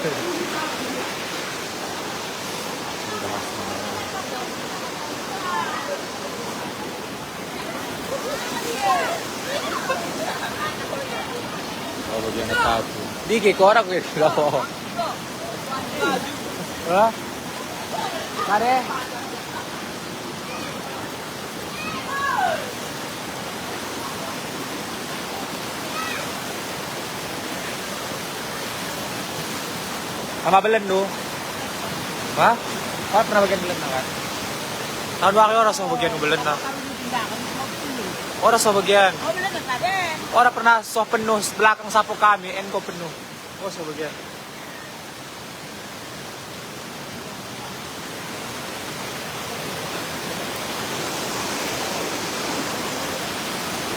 Oh, bagian satu. Dikit orang gue loh. Hah? Kare? Sama belen lu? Hah? Kau pernah bagian belen kan? Tahun baru orang sama bagian belen nah. Orang sama bagian. Oh, bener nggak ada. Orang pernah soh penuh belakang sapu kami, enko penuh. Oh sama bagian.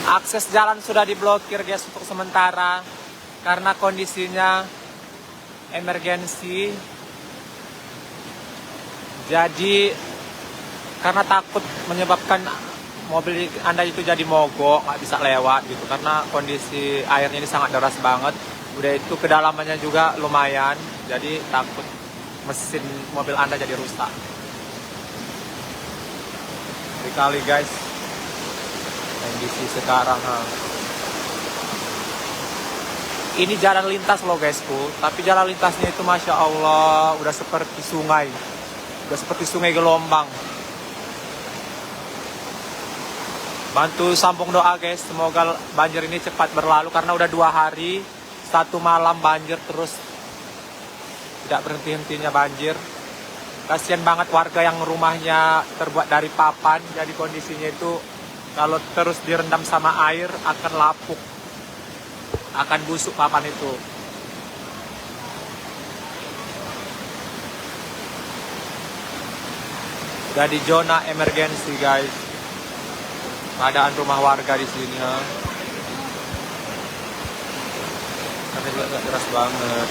Akses jalan sudah diblokir guys untuk sementara karena kondisinya emergensi. Jadi karena takut menyebabkan mobil Anda itu jadi mogok, nggak bisa lewat gitu karena kondisi airnya ini sangat deras banget. Udah itu kedalamannya juga lumayan, jadi takut mesin mobil Anda jadi rusak. Kali guys, kondisi sekarang. Ini jalan lintas loh guysku, tapi jalan lintasnya itu masya Allah udah seperti sungai, udah seperti sungai gelombang. Bantu sambung doa guys, semoga banjir ini cepat berlalu karena udah 2 hari 1 malam banjir terus, tidak berhenti-hentinya banjir. Kasian banget warga yang rumahnya terbuat dari papan, jadi kondisinya itu kalau terus direndam sama air akan lapuk, akan busuk papan itu. Udah di zona emergensi guys. Keadaan rumah warga di sini ha. Karena juga gak deras banget.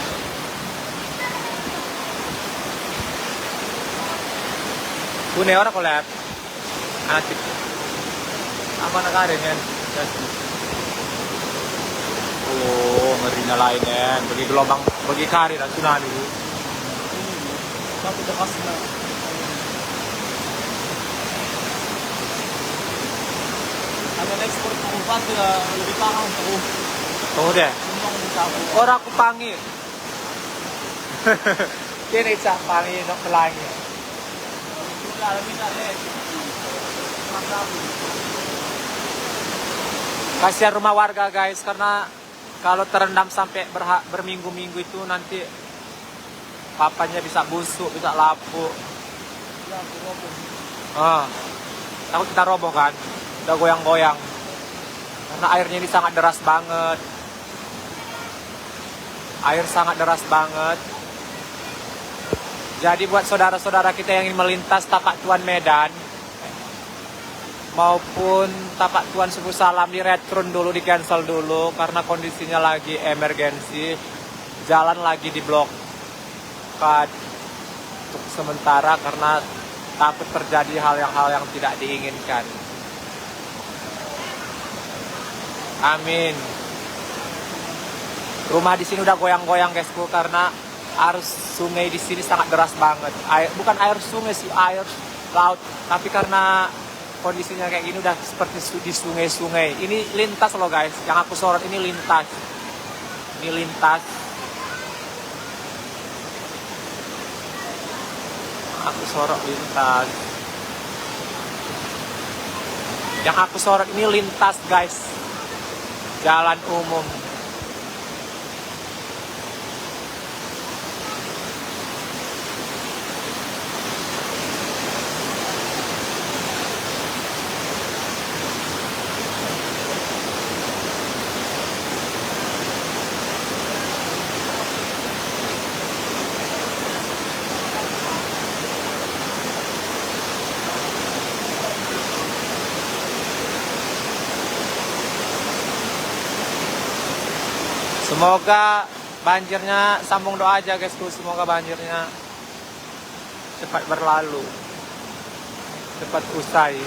Kune orang kolab. Anak apa nak ada kan? Oh, ngerinya lain kan. Bagi gelombang, bagi kari dan tsunami itu. Satu dekas na. Ada ekspor pengumpat lebih paham tuh. Tunggu deh. Orang aku panggil. Kini cak panggil nak pelangi. Kasihan rumah warga guys, karena kalau terendam sampai berminggu-minggu itu nanti papannya bisa busuk, bisa lapuk. Takut kita roboh kan, udah goyang-goyang. Karena airnya ini sangat deras banget. Air sangat deras banget. Jadi buat saudara-saudara kita yang ingin melintas Tapak Tuan Medan maupun Tapak Tuan Suku Salam di return dulu, di cancel dulu karena kondisinya lagi emergensi, jalan lagi diblokad untuk sementara karena takut terjadi hal yang tidak diinginkan. Amin. Rumah di sini udah goyang-goyang guysku karena arus sungai di sini sangat deras banget. Bukan air sungai sih, air laut. Tapi karena kondisinya kayak gini udah seperti di sungai-sungai. Ini lintas loh guys. Yang aku sorot ini lintas. Ini lintas. Aku sorot lintas. Yang aku sorot ini lintas guys. Jalan umum. Semoga banjirnya, sambung doa aja guys, semoga banjirnya cepat berlalu, cepat usai.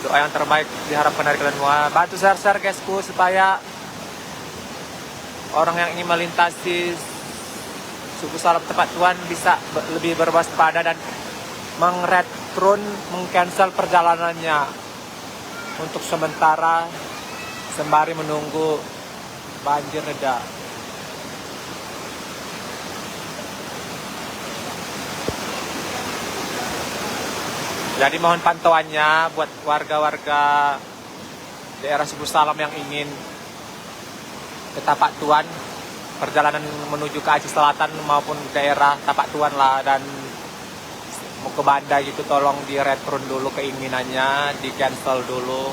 Doa yang terbaik diharapkan dari kalian semua. Bantu share guys supaya orang yang ingin melintasi Suku Salam Tepat Tuan bisa lebih berwaspada dan mengreturn, mengcancel perjalanannya untuk sementara sembari menunggu banjir reda. Jadi mohon pantauannya buat warga-warga daerah Suku Salam yang ingin ke Tapak Tuan, perjalanan menuju ke Aceh Selatan maupun daerah Tapak Tuan lah, dan mau ke Banda gitu, tolong di-return dulu keinginannya, di cancel dulu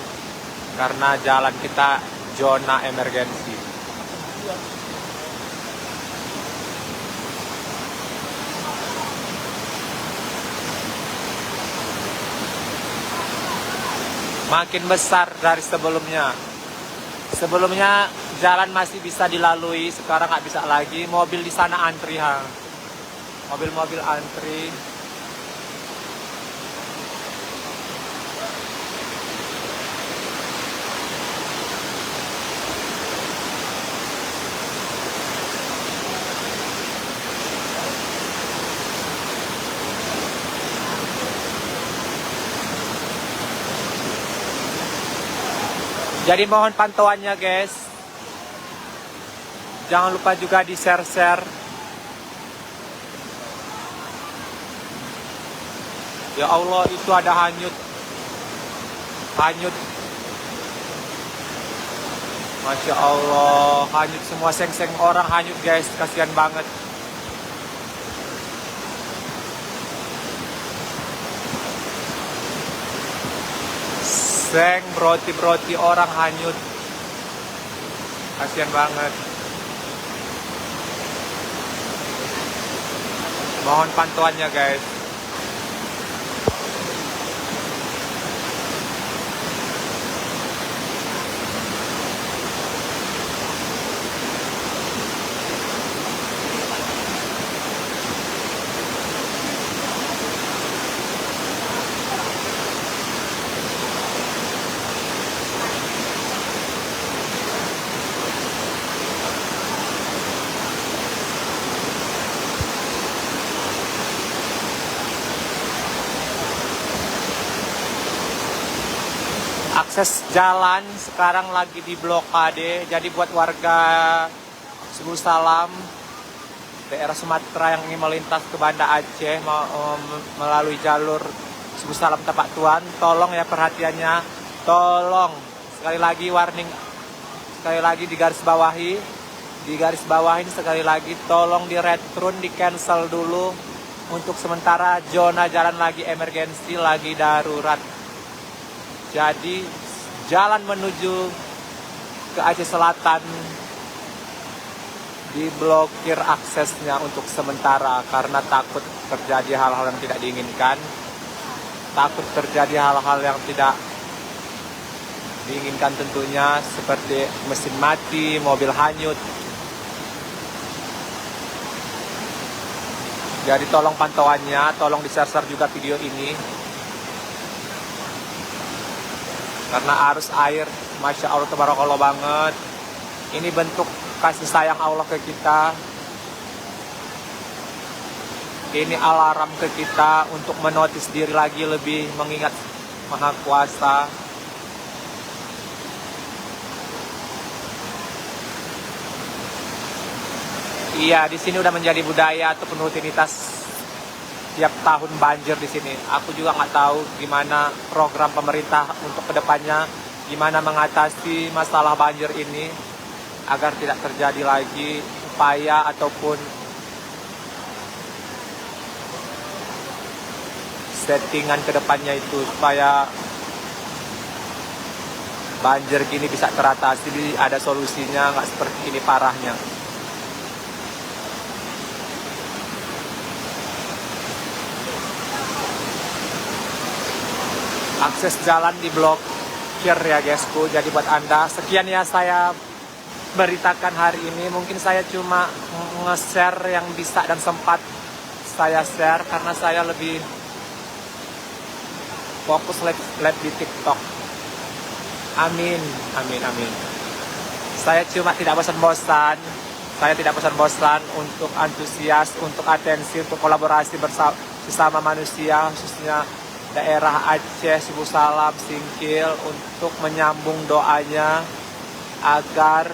karena jalan kita zona emergensi. Makin besar dari sebelumnya. Sebelumnya jalan masih bisa dilalui, sekarang nggak bisa lagi. Mobil di sana antri, mobil-mobil antri. Jadi mohon pantauannya guys. Jangan lupa juga di share-share. Ya Allah, itu ada hanyut. Masya Allah, hanyut semua, seng-seng orang hanyut guys, kasihan banget. Seng, broti orang hanyut. Kasihan banget. Mohon pantauannya guys. Akses jalan sekarang lagi diblokade. Jadi buat warga Suku Salam daerah Sumatera yang ingin melintas ke Banda Aceh melalui jalur Suku Salam Tapak Tuan, tolong ya perhatiannya, tolong sekali lagi warning, sekali lagi digarisbawahin sekali lagi, tolong di-return, di cancel dulu untuk sementara. Zona jalan lagi emergensi, lagi darurat. Jadi jalan menuju ke Aceh Selatan diblokir aksesnya untuk sementara karena takut terjadi hal-hal yang tidak diinginkan. Takut terjadi hal-hal yang tidak diinginkan tentunya, seperti mesin mati, mobil hanyut. Jadi tolong pantauannya, tolong di-share juga video ini. Karena arus air, Masya Allah, tabarakallah banget. Ini bentuk kasih sayang Allah ke kita. Ini alarm ke kita untuk menotis diri lagi, lebih mengingat Maha Kuasa. Iya, di sini udah menjadi budaya ataupun rutinitas tiap tahun banjir di sini. Aku juga nggak tahu gimana program pemerintah untuk kedepannya, gimana mengatasi masalah banjir ini agar tidak terjadi lagi, upaya ataupun settingan kedepannya itu supaya banjir gini bisa teratasi, ada solusinya, nggak seperti ini parahnya. Akses jalan diblokir ya guysku. Jadi buat Anda, sekian ya saya beritakan hari ini. Mungkin saya cuma nge-share yang bisa dan sempat saya share karena saya lebih fokus live di TikTok. Amin. Saya cuma tidak bosan-bosan Saya tidak bosan-bosan untuk antusias, untuk atensi, untuk kolaborasi bersama manusia, khususnya daerah Aceh, Suku Salam, Singkil, untuk menyambung doanya agar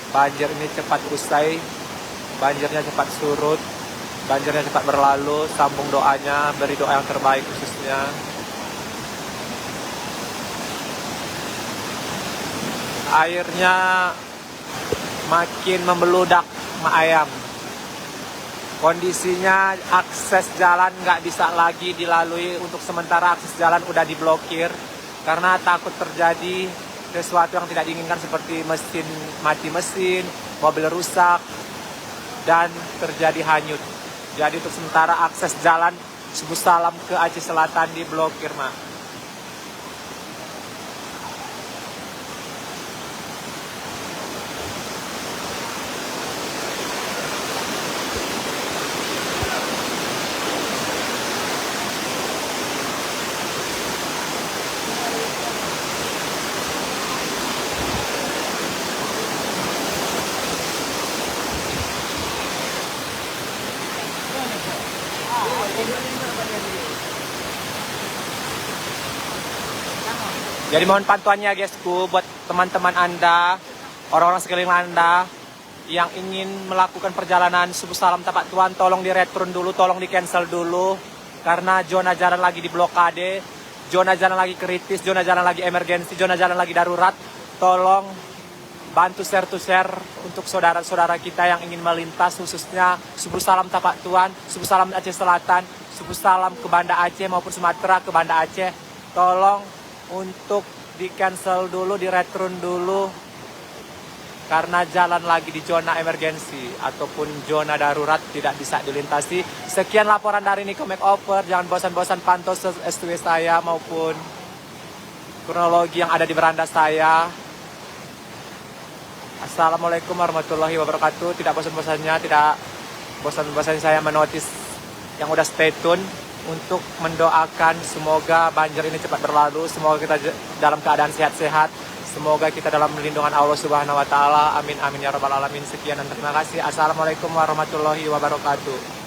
banjir ini cepat usai, banjirnya cepat surut, banjirnya cepat berlalu. Sambung doanya, beri doa yang terbaik khususnya. Airnya makin membeludak ayam. Kondisinya akses jalan nggak bisa lagi dilalui. Untuk sementara akses jalan udah diblokir karena takut terjadi sesuatu yang tidak diinginkan seperti mesin mati mesin, mobil rusak, dan terjadi hanyut. Jadi untuk sementara akses jalan Suku Salam ke Aceh Selatan diblokir, Mak. Jadi mohon bantuannya guysku, buat teman-teman Anda, orang-orang sekeliling Anda yang ingin melakukan perjalanan Suku Salam Tapak Tuan, tolong di return dulu, tolong di cancel dulu, karena zona jalan lagi diblokade, zona jalan lagi kritis, zona jalan lagi emergensi, zona jalan lagi darurat. Tolong bantu share to share untuk saudara-saudara kita yang ingin melintas, khususnya Suku Salam Tapak Tuan, Suku Salam Aceh Selatan, Suku Salam ke Banda Aceh maupun Sumatera ke Banda Aceh. Tolong untuk di cancel dulu, di return dulu, karena jalan lagi di zona emergensi ataupun zona darurat, tidak bisa dilintasi. Sekian laporan dari Niko Makeover. Jangan bosan-bosan pantau SW saya maupun kronologi yang ada di beranda saya. Assalamualaikum warahmatullahi wabarakatuh. Tidak bosan-bosannya, tidak bosan-bosannya saya menotis yang udah stay tune untuk mendoakan semoga banjir ini cepat berlalu, semoga kita dalam keadaan sehat-sehat, semoga kita dalam lindungan Allah Subhanahu wa taala. Amin amin ya rabbal alamin. Sekian dan terima kasih. Assalamualaikum warahmatullahi wabarakatuh.